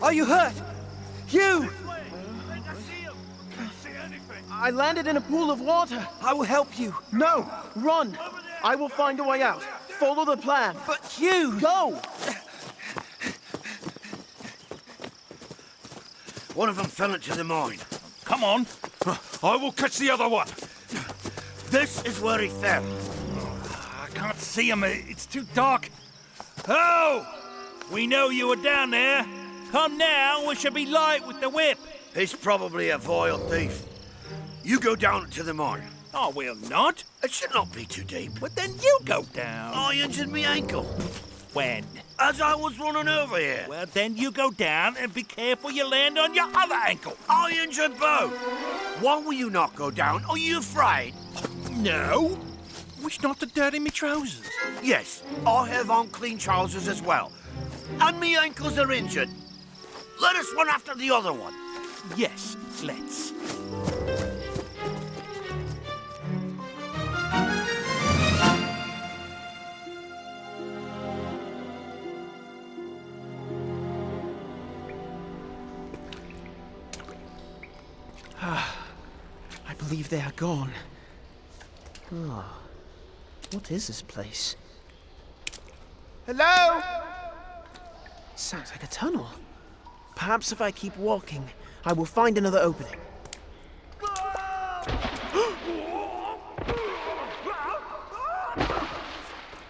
Are you hurt? You! I landed in a pool of water. I will help you. No, run. I will find a way out. Follow the plan. But you! Go! One of them fell into the mine. Come on. I will catch the other one. This is where he fell. I can't see him. It's too dark. Oh! We know you were down there. Come now, we shall be light with the whip. He's probably a vile thief. You go down to the mine. I will not. It should not be too deep. But then you go down. I injured me ankle When? as I was running over here. Well, then you go down and be careful you land on your other ankle. I injured both. Why will you not go down? Are you afraid? No. Wish not to dirty me trousers. Yes, I have on clean trousers as well. And me ankles are injured. Let us run after the other one. Yes, let's. I believe they are gone. Oh, what is this place? Hello? Sounds like a tunnel. Perhaps if I keep walking, I will find another opening.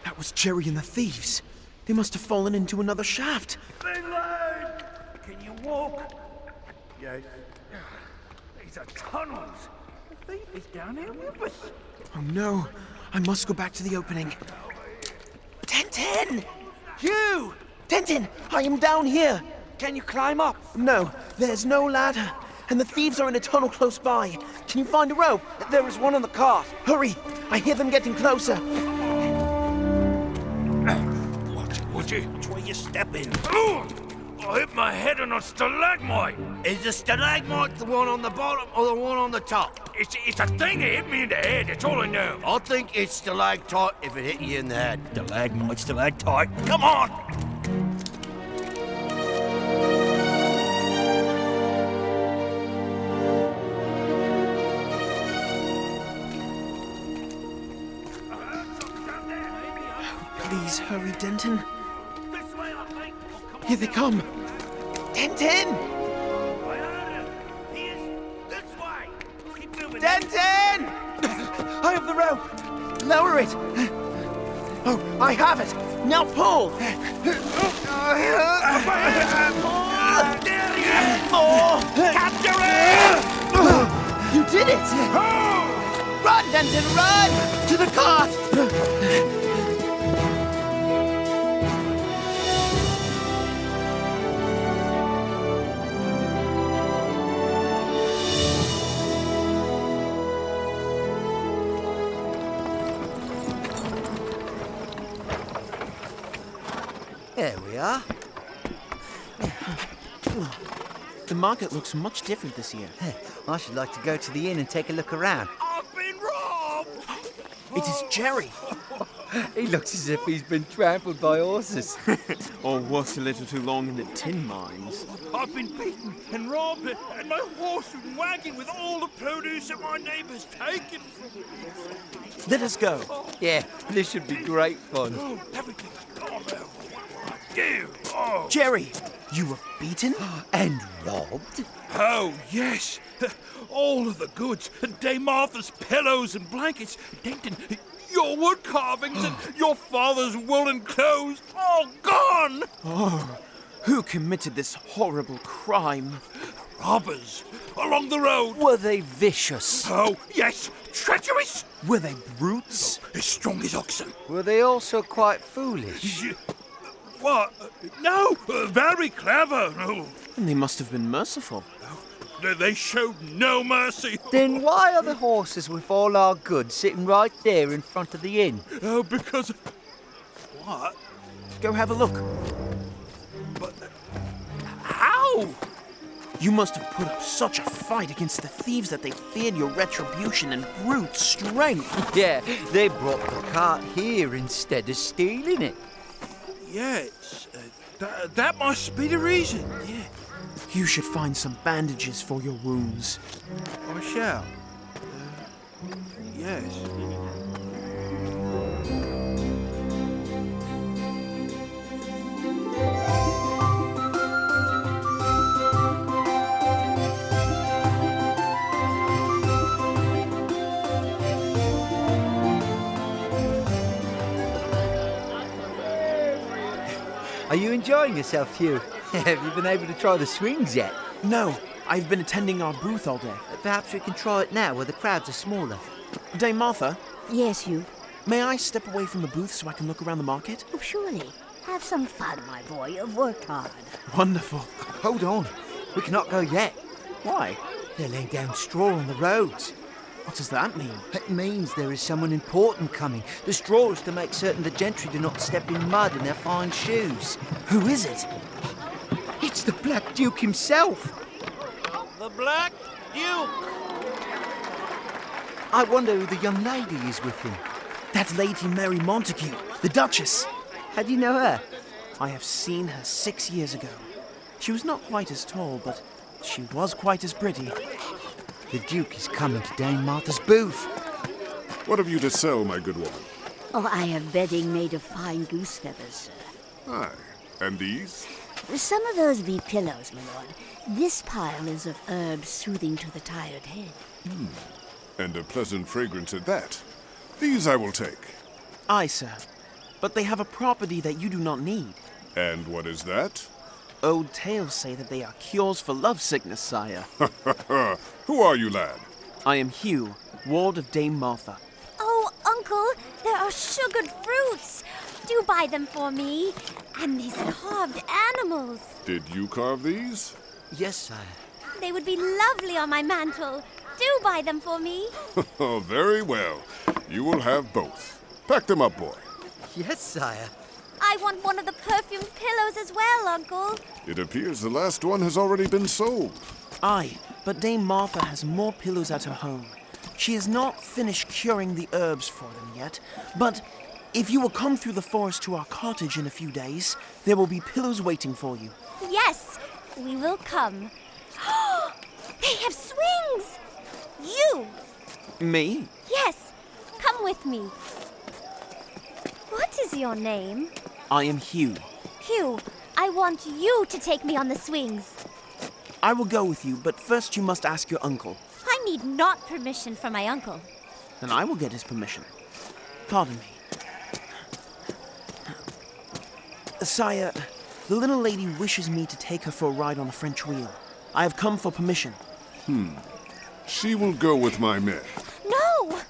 That was Jerry and the thieves. They must have fallen into another shaft. Finlay! Can you walk? Yes. These are tunnels. The thief is down here with us. Oh no, I must go back to the opening. Tintin! You! Tintin, I am down here. Can you climb up? No, there's no ladder. And the thieves are in a tunnel close by. Can you find a rope? There is one on the cart. Hurry! I hear them getting closer. Watch it, would you? Which way you stepping? Oh! I hit my head on a stalagmite. Is the stalagmite the one on the bottom or the one on the top? It's a thing that hit me in the head. That's all I know. I think it's stalactite if it hit you in the head. Stalagmite, stalactite. Come on! Please hurry, Denton. This way, I think. Here they come. Denton! I heard him. He is this way. Keep moving. Denton! I have the rope. Lower it. Oh, I have it. Now pull. There he is. Oh, Capture him! you did it! Run, Denton, run! To the cart! There we are. The market looks much different this year. I should like to go to the inn and take a look around. I've been robbed! It is Jerry. He looks as if he's been trampled by horses. Or worked a little too long in the tin mines. I've been beaten and robbed, and my horse and wagon with all the produce that my neighbors taken from me. Let us go. Yeah, this should be great fun. Oh, everything's gone now. What will I do? Oh. Jerry, you were beaten? And robbed? Oh, yes. All of the goods. Dame Martha's pillows and blankets. Denton, your wood carvings and your father's woolen clothes. All gone! Oh, who committed this horrible crime? Robbers along the road. Were they vicious? Oh, yes. Treacherous. Were they brutes? As strong as oxen. Were they also quite foolish? What? No, very clever. No. And they must have been merciful. They showed no mercy. Then why are the horses with all our goods sitting right there in front of the inn? Oh, because... What? Go have a look. But... How? You must have put up such a fight against the thieves that they feared your retribution and brute strength. Yeah, they brought the cart here instead of stealing it. Yes, that must be the reason, yeah. You should find some bandages for your wounds. I shall. Yes. Are you enjoying yourself, Hugh? Have you been able to try the swings yet? No, I've been attending our booth all day. Perhaps we can try it now where the crowds are smaller. Dame Martha, Yes, Hugh. may I step away from the booth so I can look around the market? Oh, surely. Have some fun, my boy. You've worked hard. Wonderful. Hold on. We cannot go yet. Why? They're laying down straw on the roads. What does that mean? It means there is someone important coming. The straw is to make certain the gentry do not step in mud in their fine shoes. Who is it? It's the Black Duke himself. The Black Duke! I wonder who the young lady is with him. That's Lady Mary Montague, the Duchess. How do you know her? I have seen her 6 years ago. She was not quite as tall, but she was quite as pretty. The Duke is coming to Dame Martha's booth. What have you to sell, my good woman? Oh, I have bedding made of fine goose feathers, sir. Aye. And these? Some of those be pillows, my lord. This pile is of herbs soothing to the tired head. And a pleasant fragrance at that. These I will take. Aye, sir. But they have a property that you do not need. And what is that? Old tales say that they are cures for lovesickness, sire. Who are you, lad? I am Hugh, ward of Dame Martha. Oh, Uncle, there are sugared fruits. Do buy them for me. And these carved animals. Did you carve these? Yes, sire. They would be lovely on my mantle. Do buy them for me. Oh, very well. You will have both. Pack them up, boy. Yes, sire. I want one of the perfumed pillows as well, Uncle. It appears the last one has already been sold. Aye, but Dame Martha has more pillows at her home. She has not finished curing the herbs for them yet, but if you will come through the forest to our cottage in a few days, there will be pillows waiting for you. Yes, we will come. They have swings. You. Me? Yes, come with me. What is your name? I am Hugh. Hugh, I want you to take me on the swings. I will go with you, but first you must ask your uncle. I need not permission from my uncle. Then I will get his permission. Pardon me. Sire, the little lady wishes me to take her for a ride on the French wheel. I have come for permission. She will go with my men. No!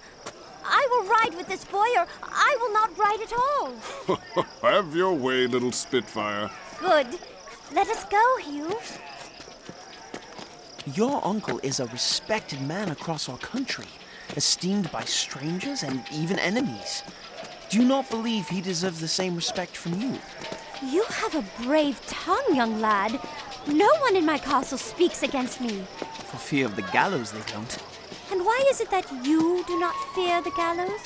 I will ride with this boy or I will not ride at all. Have your way, little Spitfire. Good. Let us go, Hugh. Your uncle is a respected man across our country, esteemed by strangers and even enemies. Do you not believe he deserves the same respect from you? You have a brave tongue, young lad. No one in my castle speaks against me. For fear of the gallows, they don't. And why is it that you do not fear the gallows?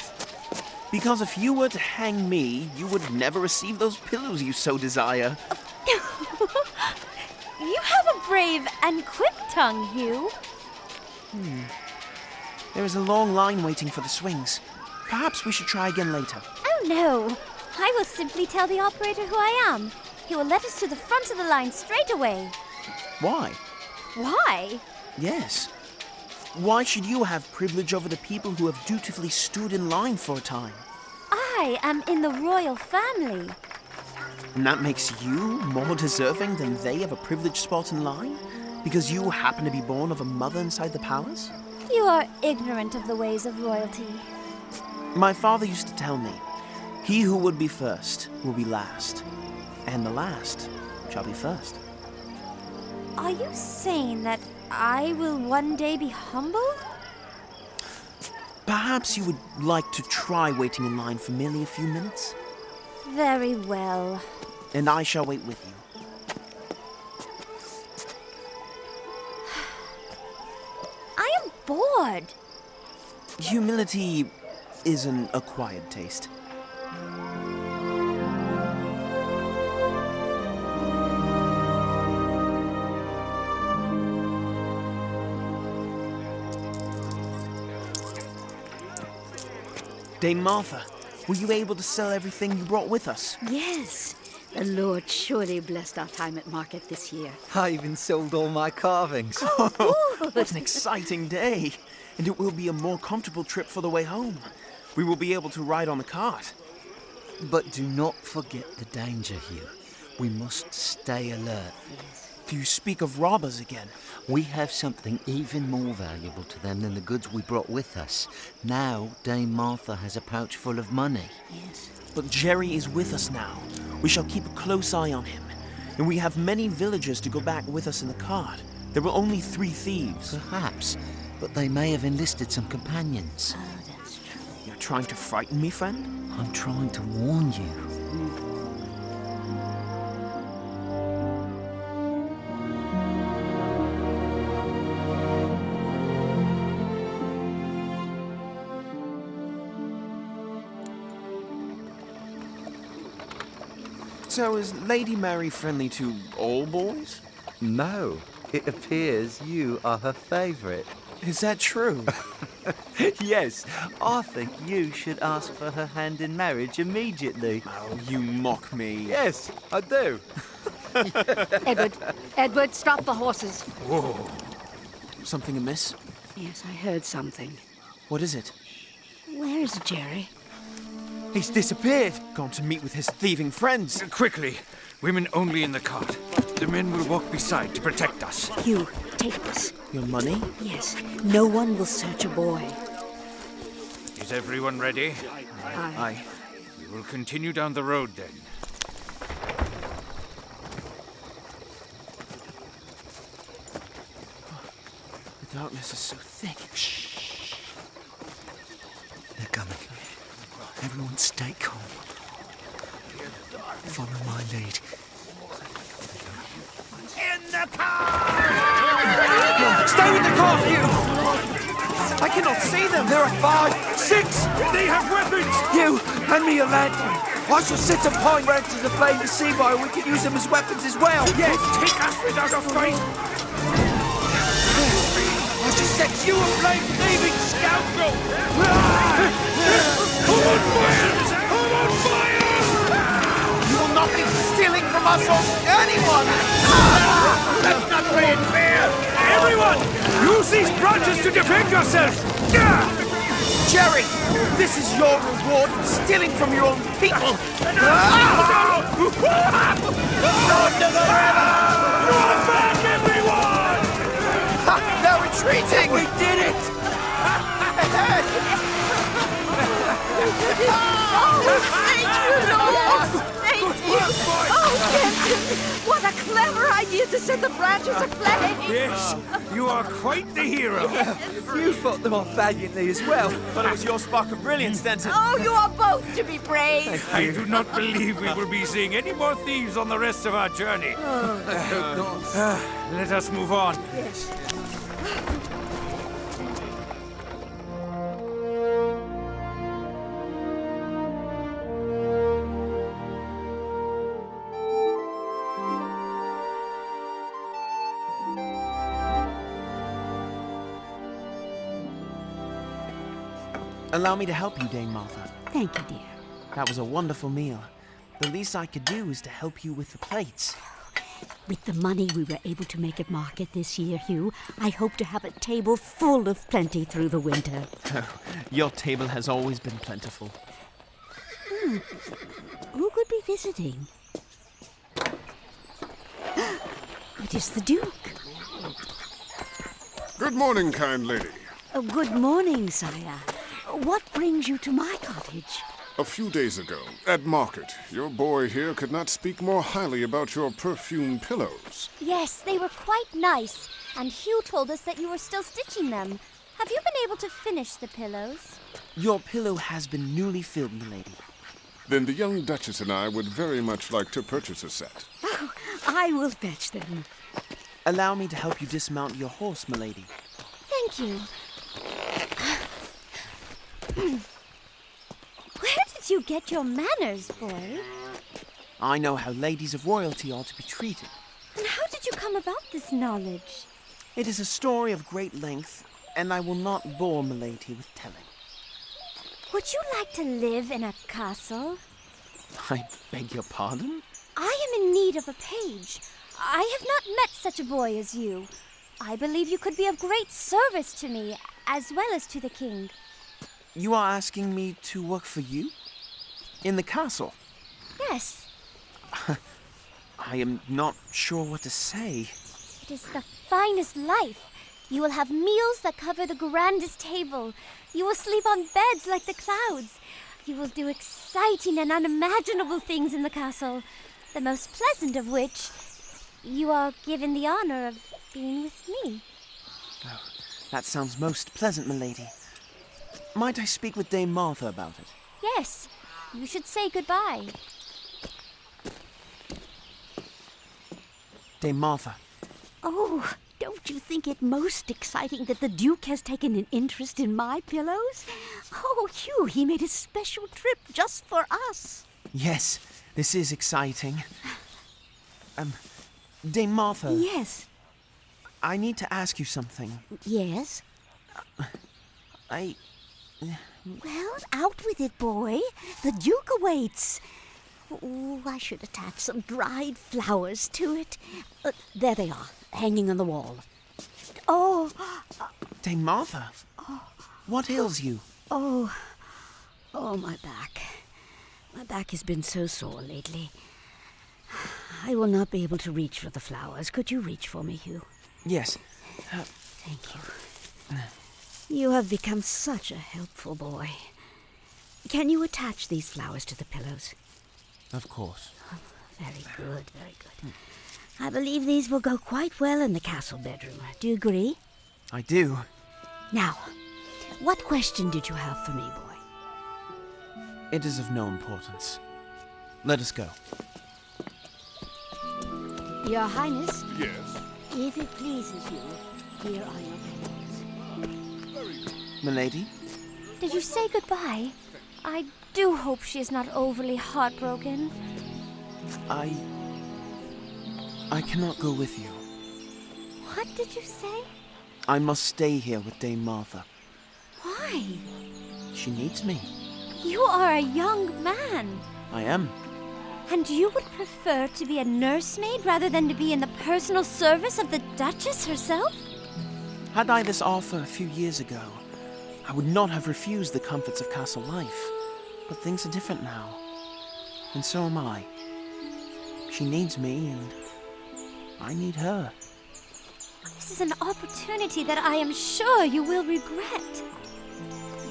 Because if you were to hang me, you would never receive those pillows you so desire. You have a brave and quick tongue, Hugh. There is a long line waiting for the swings. Perhaps we should try again later. Oh, no. I will simply tell the operator who I am. He will let us to the front of the line straight away. Why? Why? Yes. Why should you have privilege over the people who have dutifully stood in line for a time? I am in the royal family. And that makes you more deserving than they of a privileged spot in line? Because you happen to be born of a mother inside the palace? You are ignorant of the ways of royalty. My father used to tell me, he who would be first will be last, and the last shall be first. Are you saying that I will one day be humbled? Perhaps you would like to try waiting in line for merely a few minutes? Very well. And I shall wait with you. I am bored. Humility is an acquired taste. Dame Martha, were you able to sell everything you brought with us? Yes, the Lord surely blessed our time at market this year. I even sold all my carvings. What an exciting day! And it will be a more comfortable trip for the way home. We will be able to ride on the cart. But do not forget the danger, Hugh. We must stay alert. Do you speak of robbers again? We have something even more valuable to them than the goods we brought with us. Now, Dame Martha has a pouch full of money. Yes. But Jerry is with us now. We shall keep a close eye on him. And we have many villagers to go back with us in the cart. There were only 3 thieves. Perhaps, but they may have enlisted some companions. Oh, that's true. You're trying to frighten me, friend? I'm trying to warn you. So is Lady Mary friendly to all boys? No, it appears you are her favourite. Is that true? Yes, I think you should ask for her hand in marriage immediately. Oh, you mock me. Yes, I do. Edward, stop the horses. Something amiss? Yes, I heard something. What is it? Where is Jerry? He's disappeared. Gone to meet with his thieving friends. Quickly, women only in the cart. The men will walk beside to protect us. Hugh, take this. Your money? Yes, no one will search a boy. Is everyone ready? Aye. We will continue down the road then. The darkness is so thick. Shh. They're coming. Everyone stay calm. Follow my lead. In the car! Stay with the car, Hugh! I cannot see them! There are 5, 6! They have weapons! Hugh, hand me a lantern! I shall set some pine branches aflame to see by, and we can use them as weapons as well! Yes, take us without a fight! I shall set you aflame, thieving scoundrel! Come on, fire! Come on, fire! You will not be stealing from us or anyone! That's not playing fair! Everyone, use these branches to defend yourself! Jerry, this is your reward for stealing from your own people! Run to the river! Draw back, everyone! They're retreating! We did it! Thank you! Oh, Kenton! What a clever idea to set the branches aflame! Yes, you are quite the hero. You fought them off valiantly as well. But it was your spark of brilliance, Denton. Oh, you are both to be praised! I do not believe we will be seeing any more thieves on the rest of our journey. Let us move on. Yes. Allow me to help you, Dame Martha. Thank you, dear. That was a wonderful meal. The least I could do is to help you with the plates. With the money we were able to make at market this year, Hugh, I hope to have a table full of plenty through the winter. Your table has always been plentiful. Who could be visiting? It is the Duke. Good morning, kind lady. Good morning, sire. What brings you to my cottage? A few days ago, at market, your boy here could not speak more highly about your perfumed pillows. Yes, they were quite nice. And Hugh told us that you were still stitching them. Have you been able to finish the pillows? Your pillow has been newly filled, milady. Then the young Duchess and I would very much like to purchase a set. Oh, I will fetch them. Allow me to help you dismount your horse, milady. Thank you. Where did you get your manners, boy? I know how ladies of royalty ought to be treated. And how did you come about this knowledge? It is a story of great length, and I will not bore milady with telling. Would you like to live in a castle? I beg your pardon? I am in need of a page. I have not met such a boy as you. I believe you could be of great service to me, as well as to the king. You are asking me to work for you? In the castle? Yes, I am not sure what to say. it is the finest life. You will have meals that cover the grandest table. You will sleep on beds like the clouds. You will do exciting and unimaginable things in the castle, the most pleasant of which you are given the honor of being with me. Oh, that sounds most pleasant, milady. Might I speak with Dame Martha about it? Yes, you should say goodbye. Dame Martha. Oh, don't you think it most exciting that the Duke has taken an interest in my pillows? Oh, Hugh, he made a special trip just for us. Yes, this is exciting. Dame Martha. Yes. I need to ask you something. Yes? Well, out with it, boy. The Duke awaits. Oh, I should attach some dried flowers to it. There they are, hanging on the wall. Oh, Dame Martha. What ails you? oh, my back. My back has been so sore lately. I will not be able to reach for the flowers. Could you reach for me, Hugh? Yes. Thank you. You have become such a helpful boy. Can you attach these flowers to the pillows? Of course. Very good, very good. I believe these will go quite well in the castle bedroom. Do you agree? I do. Now, what question did you have for me, boy? It is of no importance. Let us go. Your Highness, Yes. if it pleases you, here are your pennies. Milady? Did you say goodbye? I do hope she is not overly heartbroken. I cannot go with you. What did you say? I must stay here with Dame Martha. Why? She needs me. You are a young man. I am. And you would prefer to be a nursemaid rather than to be in the personal service of the Duchess herself? Had I this offer a few years ago, I would not have refused the comforts of castle life. But things are different now. And so am I. She needs me, and I need her. This is an opportunity that I am sure you will regret.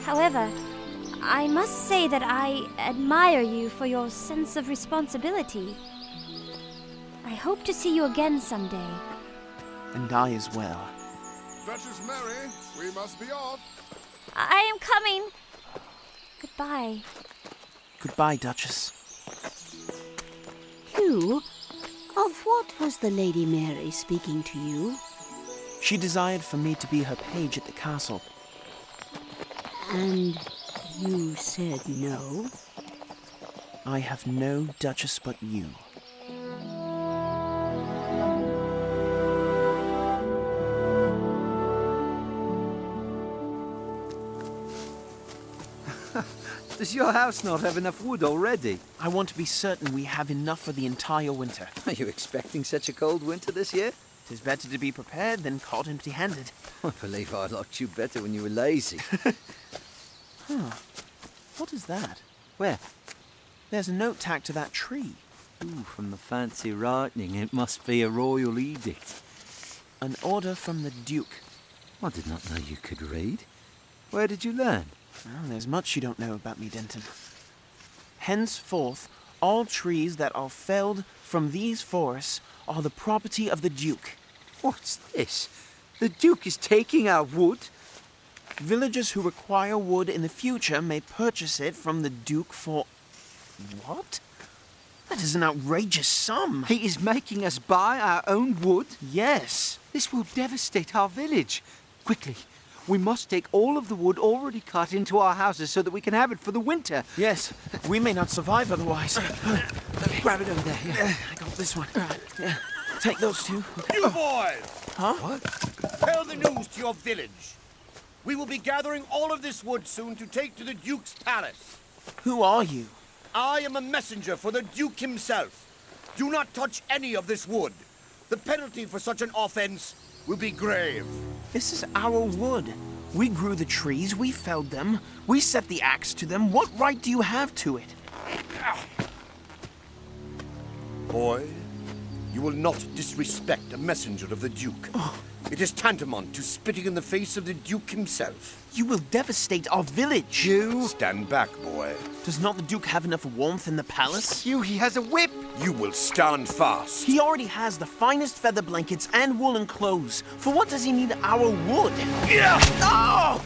However, I must say that I admire you for your sense of responsibility. I hope to see you again someday. And I as well. Duchess Mary, we must be off. I am coming. Goodbye. Goodbye, Duchess. Hugh, of what was the Lady Mary speaking to you? She desired for me to be her page at the castle. And you said no? I have no Duchess but you. Does your house not have enough wood already? I want to be certain we have enough for the entire winter. Are you expecting such a cold winter this year? It is better to be prepared than caught empty-handed. I believe I liked you better when you were lazy. What is that? Where? There's a note tacked to that tree. Ooh, from the fancy writing, it must be a royal edict. An order from the Duke. I did not know you could read. Where did you learn? Well, there's much you don't know about me, Denton. Henceforth, all trees that are felled from these forests are the property of the Duke. What's this? The Duke is taking our wood? Villagers who require wood in the future may purchase it from the Duke for... What? That is an outrageous sum. He is making us buy our own wood? Yes. This will devastate our village. Quickly, we must take all of the wood already cut into our houses so that we can have it for the winter. Yes, we may not survive otherwise. Grab it over there. Yeah, I got this one. Yeah. Take those two. You boys! Huh? Tell the news to your village. We will be gathering all of this wood soon to take to the Duke's palace. Who are you? I am a messenger for the Duke himself. Do not touch any of this wood. The penalty for such an offense will be grave. This is our wood. We grew the trees, we felled them, we set the axe to them. What right do you have to it? Boy, you will not disrespect a messenger of the Duke. It is tantamount to spitting in the face of the Duke himself. You will devastate our village. Stand back, boy. Does not the Duke have enough warmth in the palace? He has a whip. You will stand fast. He already has the finest feather blankets and woolen clothes. For what does he need our wood? Yeah! Oh!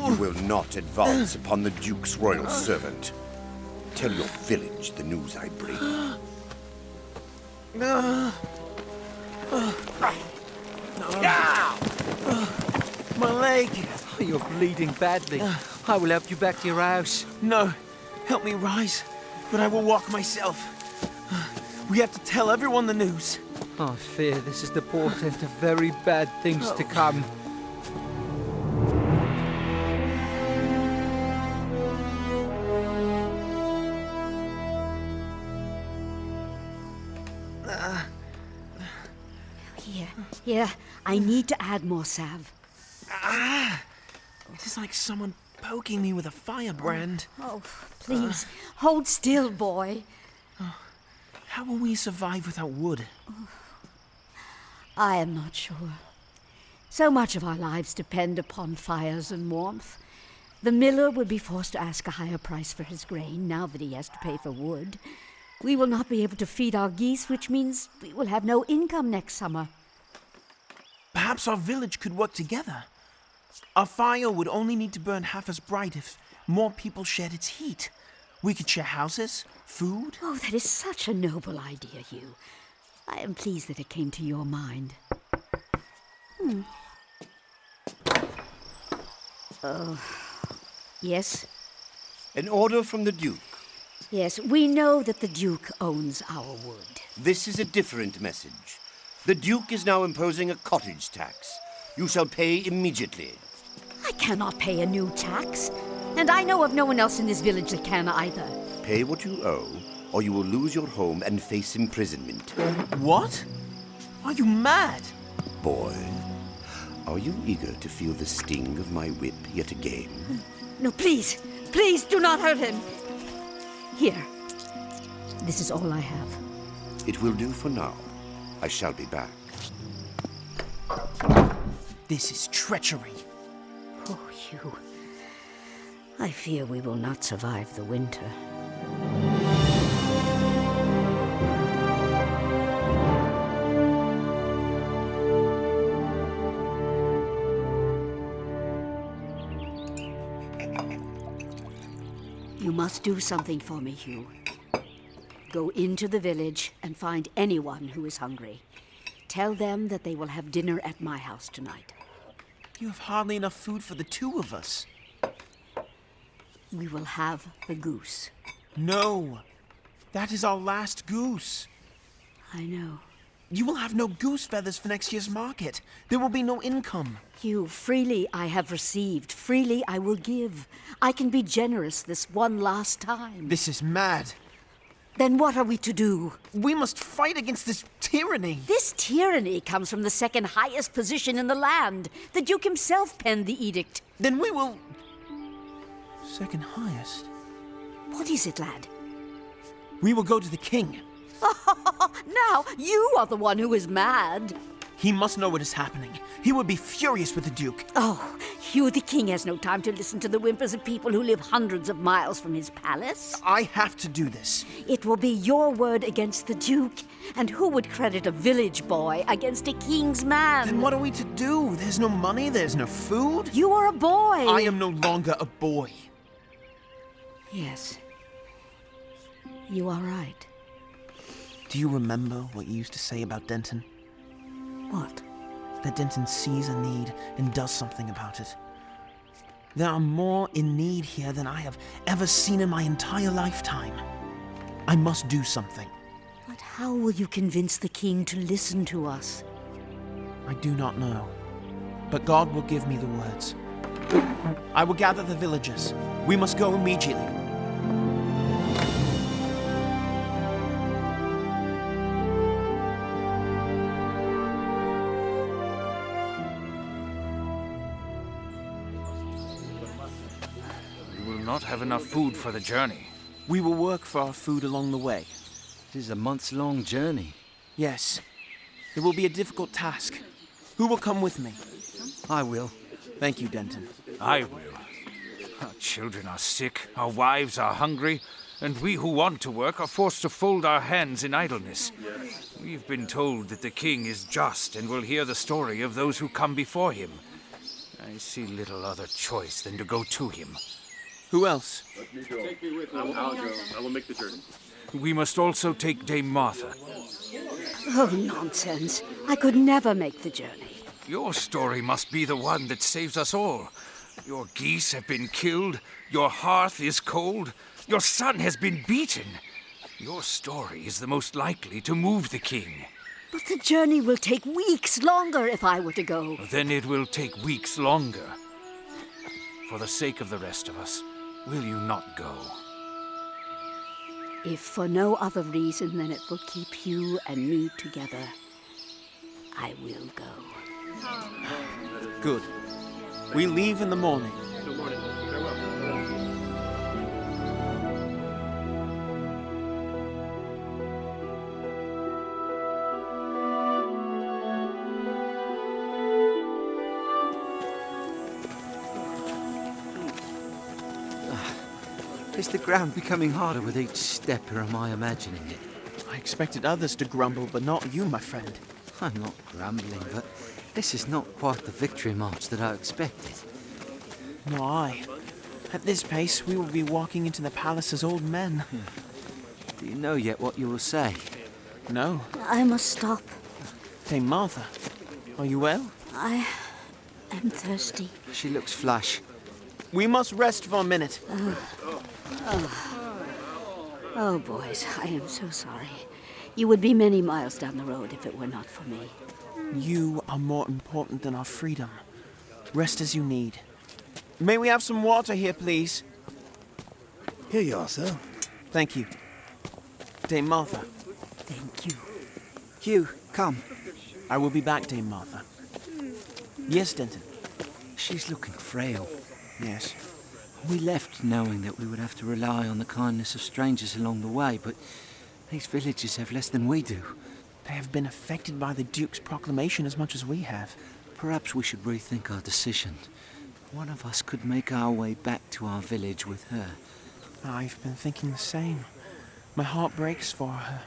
You will not advance upon the Duke's royal servant. Tell your village the news I bring. My leg. You're bleeding badly. I will help you back to your house. No, help me rise, but I will walk myself. We have to tell everyone the news. I fear this is the portent of very bad things to come. Here, I need to add more salve. It is like someone poking me with a firebrand. Oh, please, hold still, boy. How will we survive without wood? I am not sure. So much of our lives depend upon fires and warmth. The miller would be forced to ask a higher price for his grain now that he has to pay for wood. We will not be able to feed our geese, which means we will have no income next summer. Perhaps our village could work together. Our fire would only need to burn half as bright if more people shared its heat. We could share houses, food. Oh, that is such a noble idea, Hugh. I am pleased that it came to your mind. Yes? An order from the Duke. Yes, we know that the Duke owns our wood. This is a different message. The Duke is now imposing a cottage tax. You shall pay immediately. I cannot pay a new tax, and I know of no one else in this village that can either. Pay what you owe, or you will lose your home and face imprisonment. What? Are you mad? Boy, are you eager to feel the sting of my whip yet again? No, please, please do not hurt him. Here, this is all I have. It will do for now. I shall be back. This is treachery. Oh, Hugh. I fear we will not survive the winter. You must do something for me, Hugh. Go into the village and find anyone who is hungry. Tell them that they will have dinner at my house tonight. You have hardly enough food for the two of us. We will have the goose. No. That is our last goose. I know. You will have no goose feathers for next year's market. There will be no income. Hugh, freely I have received, freely I will give. I can be generous this one last time. This is mad. Then what are we to do? We must fight against this tyranny. This tyranny comes from the second highest position in the land. The Duke himself penned the edict. Then we will... Second highest? What is it, lad? We will go to the king. Now, you are the one who is mad. He must know what is happening. He would be furious with the Duke. Oh, Hugh, the king has no time to listen to the whimpers of people who live hundreds of miles from his palace. I have to do this. It will be your word against the Duke. And who would credit a village boy against a king's man? Then what are we to do? There's no money, there's no food. You are a boy. I am no longer a boy. Yes. You are right. Do you remember what you used to say about Denton? What? That Denton sees a need and does something about it. There are more in need here than I have ever seen in my entire lifetime. I must do something. But how will you convince the king to listen to us? I do not know. but God will give me the words. I will gather the villagers. We must go immediately. We will not have enough food for the journey. We will work for our food along the way. It is a months-long journey. Yes, it will be a difficult task. Who will come with me? I will. Thank you, Denton. I will. Our children are sick, our wives are hungry, and we who want to work are forced to fold our hands in idleness. We've been told that the king is just and will hear the story of those who come before him. I see little other choice than to go to him. Who else? I will make the journey. We must also take Dame Martha. Oh, nonsense. I could never make the journey. Your story must be the one that saves us all. Your geese have been killed, your hearth is cold, your son has been beaten. Your story is the most likely to move the king. But the journey will take weeks longer if I were to go. Then it will take weeks longer. For the sake of the rest of us, will you not go? If for no other reason than it will keep you and me together, I will go. Good. We leave in the morning. Till morning. Farewell. Is the ground becoming harder with each step, or am I imagining it? I expected others to grumble, but not you, my friend. I'm not grumbling, but this is not quite the victory march that I expected. Nor I. At this pace, we will be walking into the palace as old men. Do you know yet what you will say? No. I must stop. Dame Martha, are you well? I am thirsty. She looks flush. We must rest for a minute. Oh, boys, I am so sorry. You would be many miles down the road if it were not for me. You are more important than our freedom. Rest as you need. May we have some water here, please? Here you are, sir. Thank you. Dame Martha. Thank you. Hugh, come. I will be back, Dame Martha. Yes, Denton. She's looking frail. Yes. We left knowing that we would have to rely on the kindness of strangers along the way, but these villages have less than we do. They have been affected by the Duke's proclamation as much as we have. Perhaps we should rethink our decision. One of us could make our way back to our village with her. I've been thinking the same. My heart breaks for her.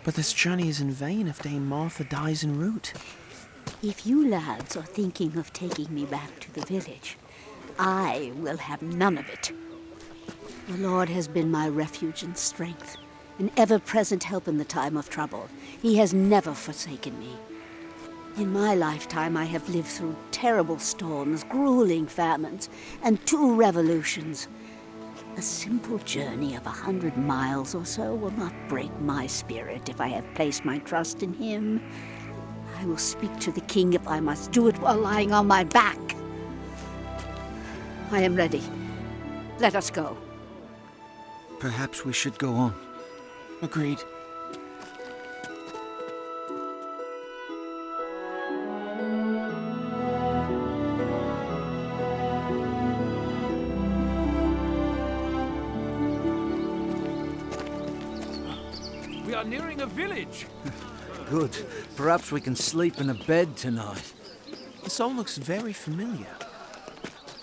But this journey is in vain if Dame Martha dies en route. If you lads are thinking of taking me back to the village, I will have none of it. The Lord has been my refuge and strength, an ever-present help in the time of trouble. He has never forsaken me. In my lifetime, I have lived through terrible storms, grueling famines, and 2 revolutions. A simple journey of 100 miles or so will not break my spirit if I have placed my trust in him. I will speak to the king if I must do it while lying on my back. I am ready. Let us go. Perhaps we should go on. Agreed. We are nearing a village. Good. Perhaps we can sleep in a bed tonight. This all looks very familiar.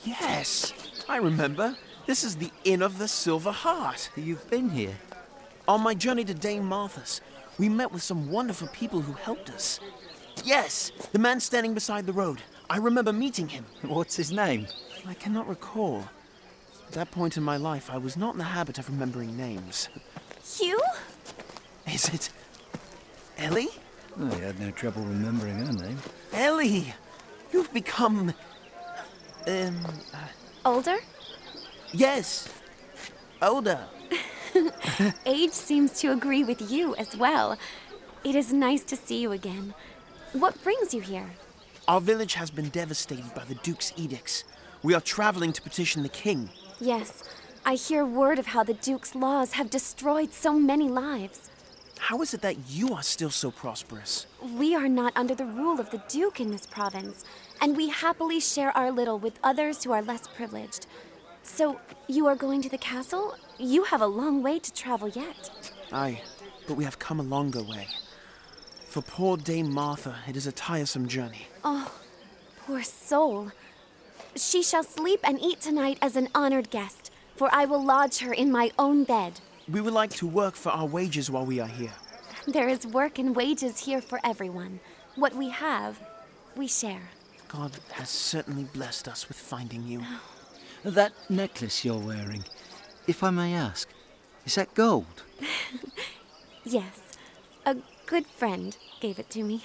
Yes, I remember. This is the Inn of the Silver Heart. You've been here? On my journey to Dame Martha's, we met with some wonderful people who helped us. Yes, the man standing beside the road. I remember meeting him. What's his name? I cannot recall. At that point in my life, I was not in the habit of remembering names. Hugh? Is it Ellie? Oh, he had no trouble remembering her name. Ellie! You've become... Older? Yes. Older. Age seems to agree with you as well. It is nice to see you again. What brings you here? Our village has been devastated by the Duke's edicts. We are traveling to petition the king. Yes, I hear word of how the Duke's laws have destroyed so many lives. How is it that you are still so prosperous? We are not under the rule of the Duke in this province, and we happily share our little with others who are less privileged. So, you are going to the castle? You have a long way to travel yet. Aye, but we have come a longer way. For poor Dame Martha, it is a tiresome journey. Oh, poor soul. She shall sleep and eat tonight as an honored guest, for I will lodge her in my own bed. We would like to work for our wages while we are here. There is work and wages here for everyone. What we have, we share. God has certainly blessed us with finding you. That necklace you're wearing, if I may ask, is that gold? Yes, a good friend gave it to me.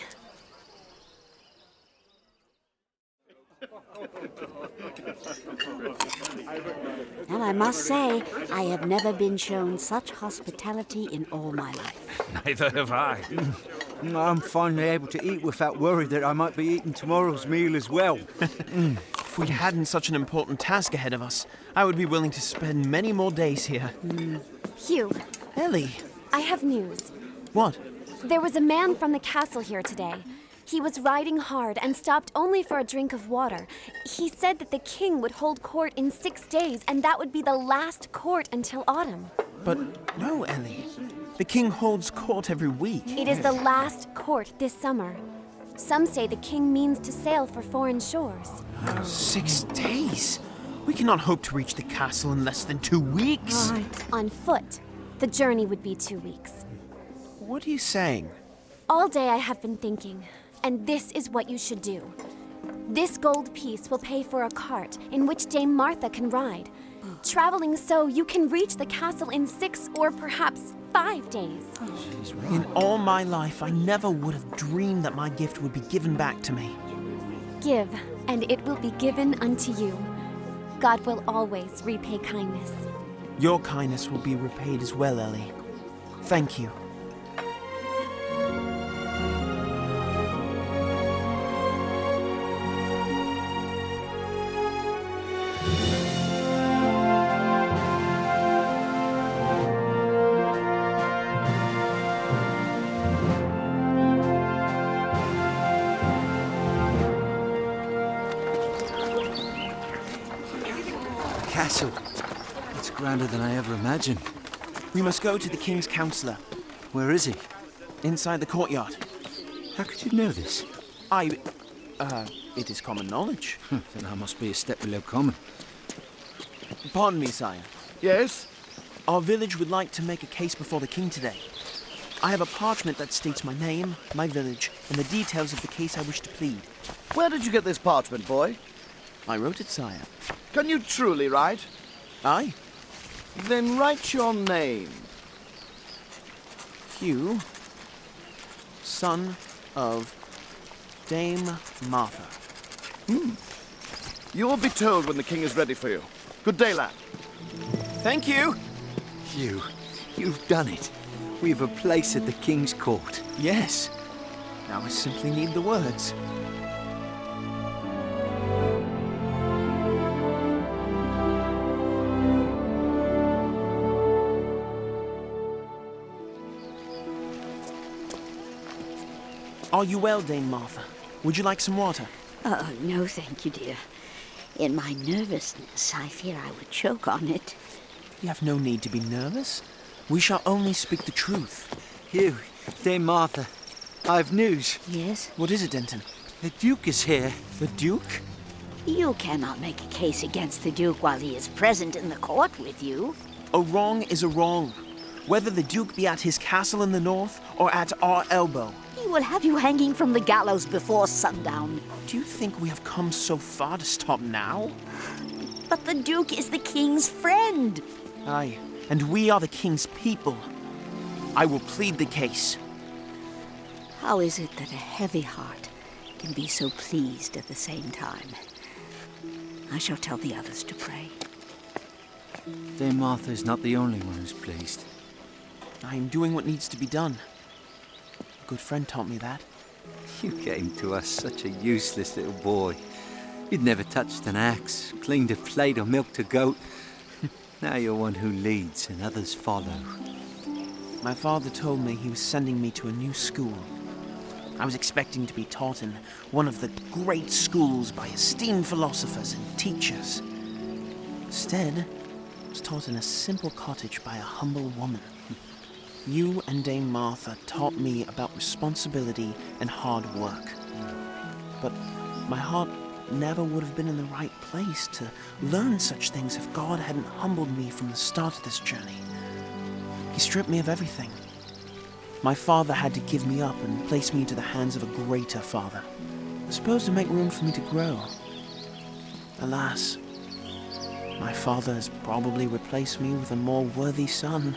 And I must say, I have never been shown such hospitality in all my life. Neither have I. I'm finally able to eat without worry that I might be eating tomorrow's meal as well. If we hadn't such an important task ahead of us, I would be willing to spend many more days here. Hugh, Ellie, I have news. what? There was a man from the castle here today. He was riding hard and stopped only for a drink of water. He said that the king would hold court in 6 days, and that would be the last court until autumn. But no, Ellie. The king holds court every week. It is the last court this summer. Some say the king means to sail for foreign shores. 6 days? We cannot hope to reach the castle in less than 2 weeks. On foot, the journey would be 2 weeks. What are you saying? All day I have been thinking, and this is what you should do. This gold piece will pay for a cart in which Dame Martha can ride. Traveling so, you can reach the castle in 6 or perhaps 5 days. In all my life, I never would have dreamed that my gift would be given back to me. Give, and it will be given unto you. God will always repay kindness. Your kindness will be repaid as well, Ellie. Thank you. Castle. It's grander than I ever imagined. We must go to the king's counselor, Where is he? inside the courtyard. How could you know this? It is common knowledge. Then I must be a step below common. Pardon me, sire. Yes? Our village would like to make a case before the king today. I have a parchment that states my name, my village, and the details of the case I wish to plead. Where did you get this parchment, boy? I wrote it, sire. Can you truly write? Aye. Then write your name. Hugh, son of Dame Martha. You will be told when the king is ready for you. Good day, lad. Thank you. Hugh, you've done it. We've a place at the king's court. Yes. Now I simply need the words. Are you well, Dame Martha? Would you like some water? Oh, no, thank you, dear. In my nervousness, I fear I would choke on it. You have no need to be nervous. We shall only speak the truth. Hugh, Dame Martha, I've news. Yes? What is it, Denton? The Duke is here. The Duke? You cannot make a case against the Duke while he is present in the court with you. A wrong is a wrong, whether the Duke be at his castle in the north or at our elbow. He will have you hanging from the gallows before sundown. Do you think we have come so far to stop now? But the Duke is the king's friend. Aye, and we are the king's people. I will plead the case. How is it that a heavy heart can be so pleased at the same time? I shall tell the others to pray. Dame Martha is not the only one who's pleased. I am doing what needs to be done. A good friend taught me that. You came to us such a useless little boy. You'd never touched an axe, cleaned a plate or milked a goat. Now you're one who leads and others follow. My father told me he was sending me to a new school. I was expecting to be taught in one of the great schools by esteemed philosophers and teachers. Instead, I was taught in a simple cottage by a humble woman. You and Dame Martha taught me about responsibility and hard work. But my heart never would have been in the right place to learn such things if God hadn't humbled me from the start of this journey. He stripped me of everything. My father had to give me up and place me into the hands of a greater father, supposed to make room for me to grow. Alas, my father has probably replaced me with a more worthy son.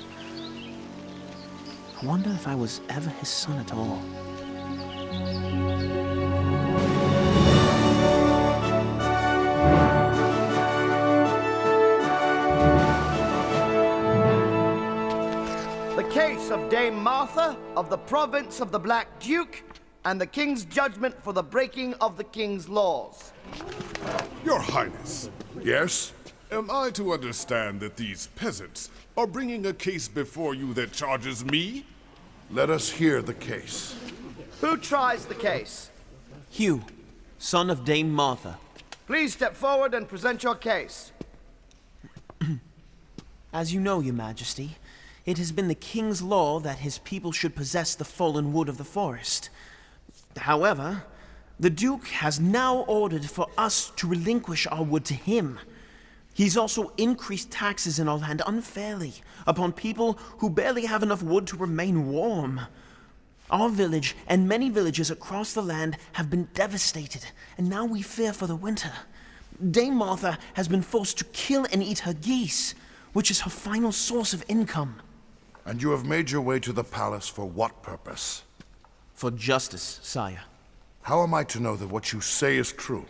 I wonder if I was ever his son at all. The case of Dame Martha of the province of the Black Duke and the king's judgment for the breaking of the king's laws. Your Highness. Yes? Am I to understand that these peasants are bringing a case before you that charges me? Let us hear the case. Who tries the case? Hugh, son of Dame Martha. Please step forward and present your case. As you know, Your Majesty, it has been the king's law that his people should possess the fallen wood of the forest. However, the Duke has now ordered for us to relinquish our wood to him. He's also increased taxes in our land unfairly upon people who barely have enough wood to remain warm. Our village and many villages across the land have been devastated, and now we fear for the winter. Dame Martha has been forced to kill and eat her geese, which is her final source of income. And you have made your way to the palace for what purpose? For justice, sire. How am I to know that what you say is true?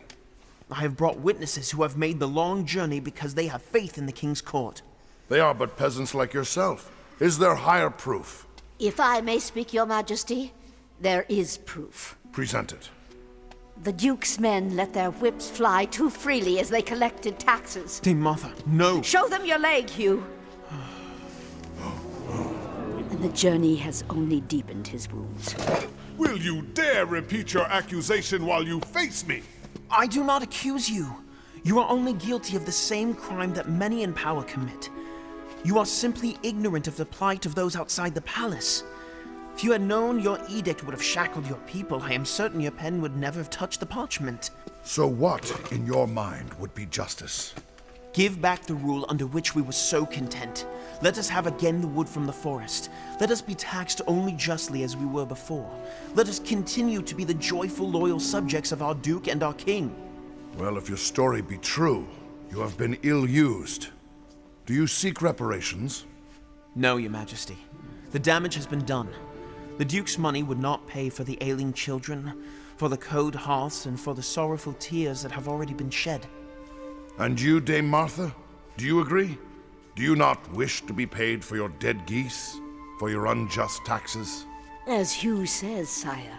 I have brought witnesses who have made the long journey because they have faith in the king's court. They are but peasants like yourself. Is there higher proof? If I may speak, Your Majesty, there is proof. Present it. The Duke's men let their whips fly too freely as they collected taxes. Dame Martha, no! Show them your leg, Hugh! And the journey has only deepened his wounds. Will you dare repeat your accusation while you face me? I do not accuse you. You are only guilty of the same crime that many in power commit. You are simply ignorant of the plight of those outside the palace. If you had known your edict would have shackled your people, I am certain your pen would never have touched the parchment. So what, in your mind, would be justice? Give back the rule under which we were so content. Let us have again the wood from the forest. Let us be taxed only justly as we were before. Let us continue to be the joyful, loyal subjects of our Duke and our King. Well, if your story be true, you have been ill-used. Do you seek reparations? No, Your Majesty. The damage has been done. The Duke's money would not pay for the ailing children, for the cold hearths, and for the sorrowful tears that have already been shed. And you, Dame Martha? Do you agree? Do you not wish to be paid for your dead geese? For your unjust taxes? As Hugh says, sire,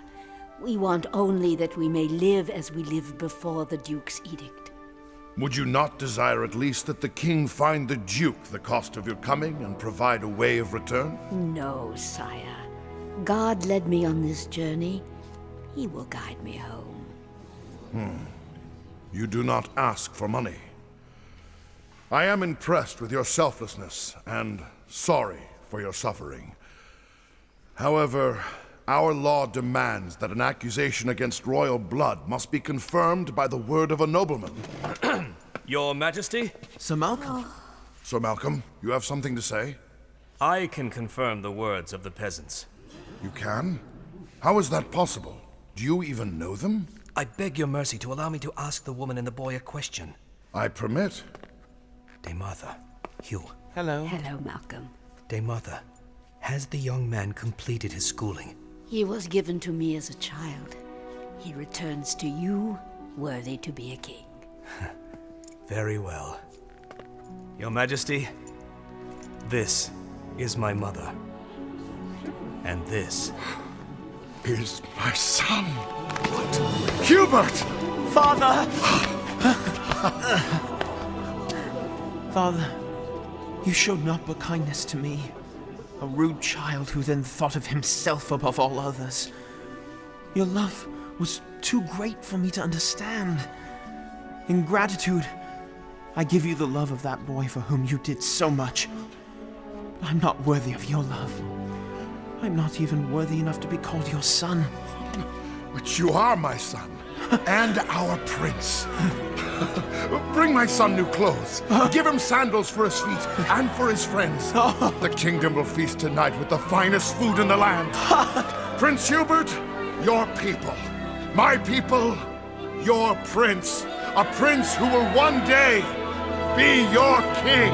we want only that we may live as we lived before the Duke's edict. Would you not desire at least that the king find the Duke the cost of your coming and provide a way of return? No, sire. God led me on this journey. He will guide me home. You do not ask for money. I am impressed with your selflessness and sorry for your suffering. However, our law demands that an accusation against royal blood must be confirmed by the word of a nobleman. Your Majesty? Sir Malcom. Sir Malcolm, you have something to say? I can confirm the words of the peasants. You can? How is that possible? Do you even know them? I beg your mercy to allow me to ask the woman and the boy a question. I permit. Dame Martha, Hugh. Hello. Hello, Malcolm. Dame Martha, has the young man completed his schooling? He was given to me as a child. He returns to you, worthy to be a king. Very well. Your Majesty, this is my mother. And this is my son. What? Hubert! Father! Father, you showed not but kindness to me, a rude child who then thought of himself above all others. Your love was too great for me to understand. In gratitude, I give you the love of that boy for whom you did so much. I'm not worthy of your love. I'm not even worthy enough to be called your son. But you are my son, and our prince. Bring my son new clothes. Give him sandals for his feet and for his friends. The kingdom will feast tonight with the finest food in the land. Prince Hubert, your people. My people, your prince. A prince who will one day be your king.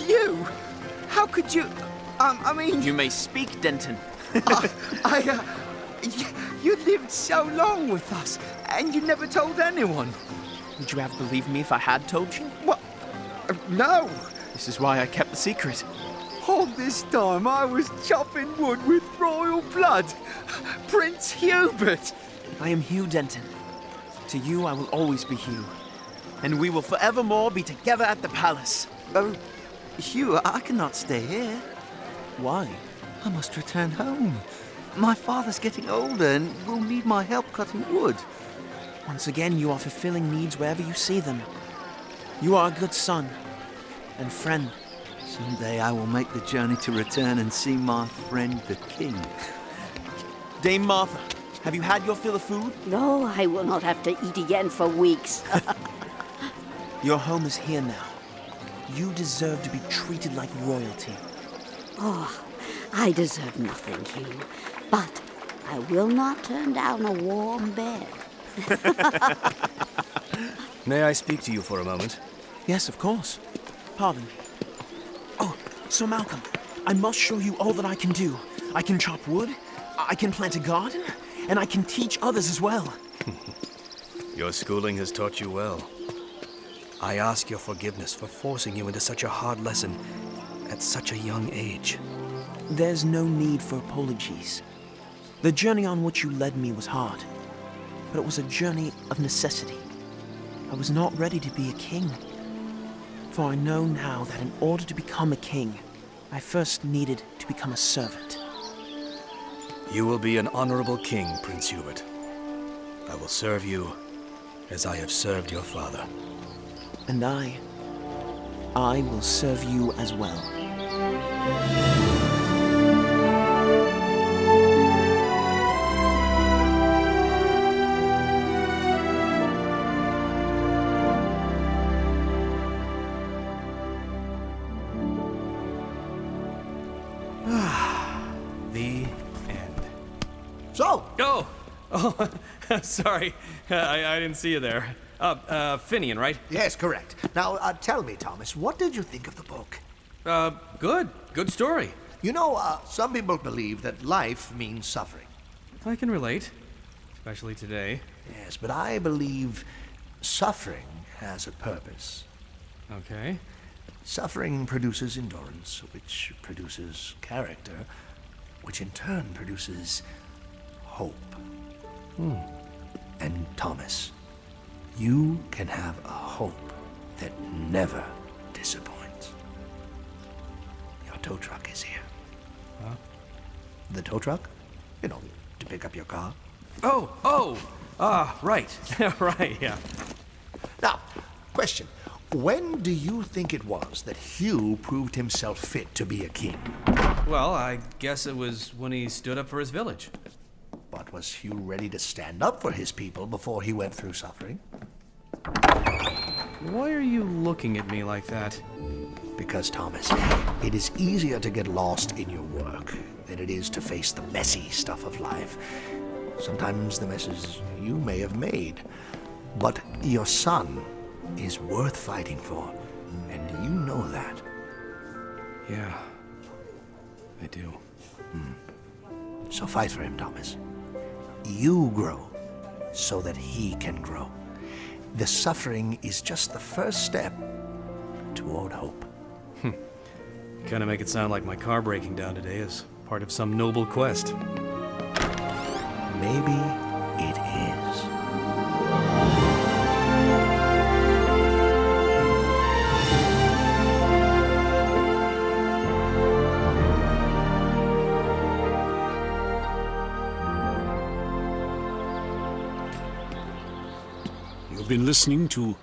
You? How could you... I mean... You may speak, Denton. You lived so long with us, and you never told anyone. Would you have believed me if I had told you? What? No. This is why I kept the secret. All this time I was chopping wood with royal blood. Prince Hubert. I am Hugh Denton. To you I will always be Hugh. And we will forevermore be together at the palace. Oh, Hugh, I cannot stay here. Why? I must return home. My father's getting older and will need my help cutting wood. Once again, you are fulfilling needs wherever you see them. You are a good son and friend. Someday I will make the journey to return and see my friend the king. Dame Martha, have you had your fill of food? No, I will not have to eat again for weeks. Your home is here now. You deserve to be treated like royalty. Oh, I deserve nothing, Hugh. But I will not turn down a warm bed. May I speak to you for a moment? Yes, of course. Pardon me. Oh, Sir Malcolm, I must show you all that I can do. I can chop wood, I can plant a garden, and I can teach others as well. Your schooling has taught you well. I ask your forgiveness for forcing you into such a hard lesson at such a young age. There's no need for apologies. The journey on which you led me was hard, but it was a journey of necessity. I was not ready to be a king, for I know now that in order to become a king, I first needed to become a servant. You will be an honorable king, Prince Hubert. I will serve you as I have served your father. And I will serve you as well. The end. So! Oh, sorry. I didn't see you there. Finian, right? Yes, correct. Now, tell me, Thomas, what did you think of the book? Good. Good story. You know, some people believe that life means suffering. I can relate, especially today. Yes, but I believe suffering has a purpose. Okay. Suffering produces endurance, which produces character, which in turn produces hope. And Thomas, you can have a hope that never disappoints. Your tow truck is here. Huh? The tow truck? You know, to pick up your car. Right. Right, yeah. Now, question. When do you think it was that Hugh proved himself fit to be a king? Well, I guess it was when he stood up for his village. But was Hugh ready to stand up for his people before he went through suffering? Why are you looking at me like that? Because, Thomas, it is easier to get lost in your work than it is to face the messy stuff of life. Sometimes the messes you may have made. But your son is worth fighting for, and you know that. Yeah, I do. So fight for him, Thomas. You grow so that he can grow. The suffering is just the first step toward hope. You kind of make it sound like my car breaking down today is part of some noble quest. Maybe it is. You've been listening to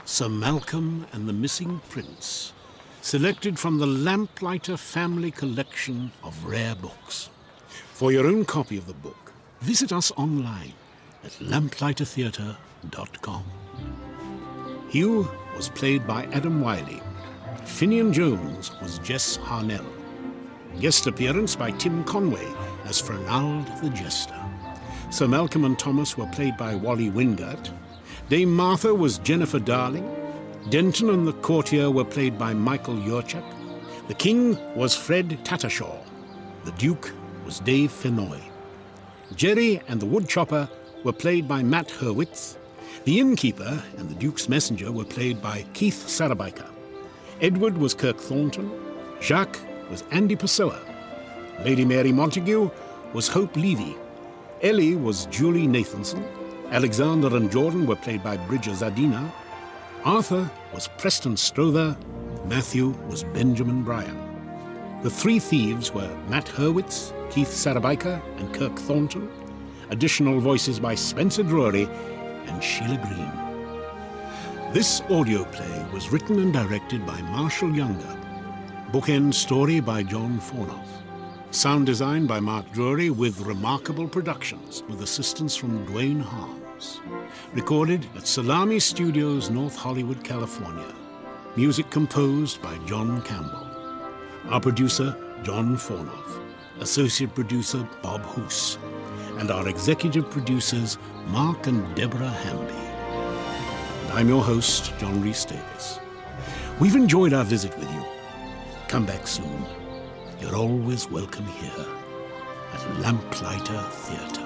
Sir Malcolm and the Missing Prince, selected from the Lamplighter Family Collection of Rare Books. For your own copy of the book, visit us online at lamplightertheatre.com. Hugh was played by Adam Wiley. Finian Jones was Jess Harnell. Guest appearance by Tim Conway as Fernald the Jester. Sir Malcolm and Thomas were played by Wally Wingert. Dame Martha was Jennifer Darling. Denton and the courtier were played by Michael Yurchak. The king was Fred Tattershaw. The duke was Dave Fennoy. Jerry and the woodchopper were played by Matt Hurwitz. The innkeeper and the duke's messenger were played by Keith Sarabica. Edward was Kirk Thornton. Jacques was Andy Pessoa. Lady Mary Montague was Hope Levy. Ellie was Julie Nathanson. Alexander and Jordan were played by Bridger Zadina. Arthur was Preston Strother. Matthew was Benjamin Bryan. The three thieves were Matt Hurwitz, Keith Sarabica, and Kirk Thornton. Additional voices by Spencer Drury and Sheila Green. This audio play was written and directed by Marshall Younger. Bookend story by John Fornoff. Sound design by Mark Drury with Remarkable Productions with assistance from Dwayne Harms. Recorded at Salami Studios, North Hollywood, California. Music composed by John Campbell. Our producer, John Fornoff. Associate producer, Bob Hoos. And our executive producers, Mark and Deborah Hamby. And I'm your host, John Rhys Davis. We've enjoyed our visit with you. Come back soon. You're always welcome here at Lamplighter Theatre.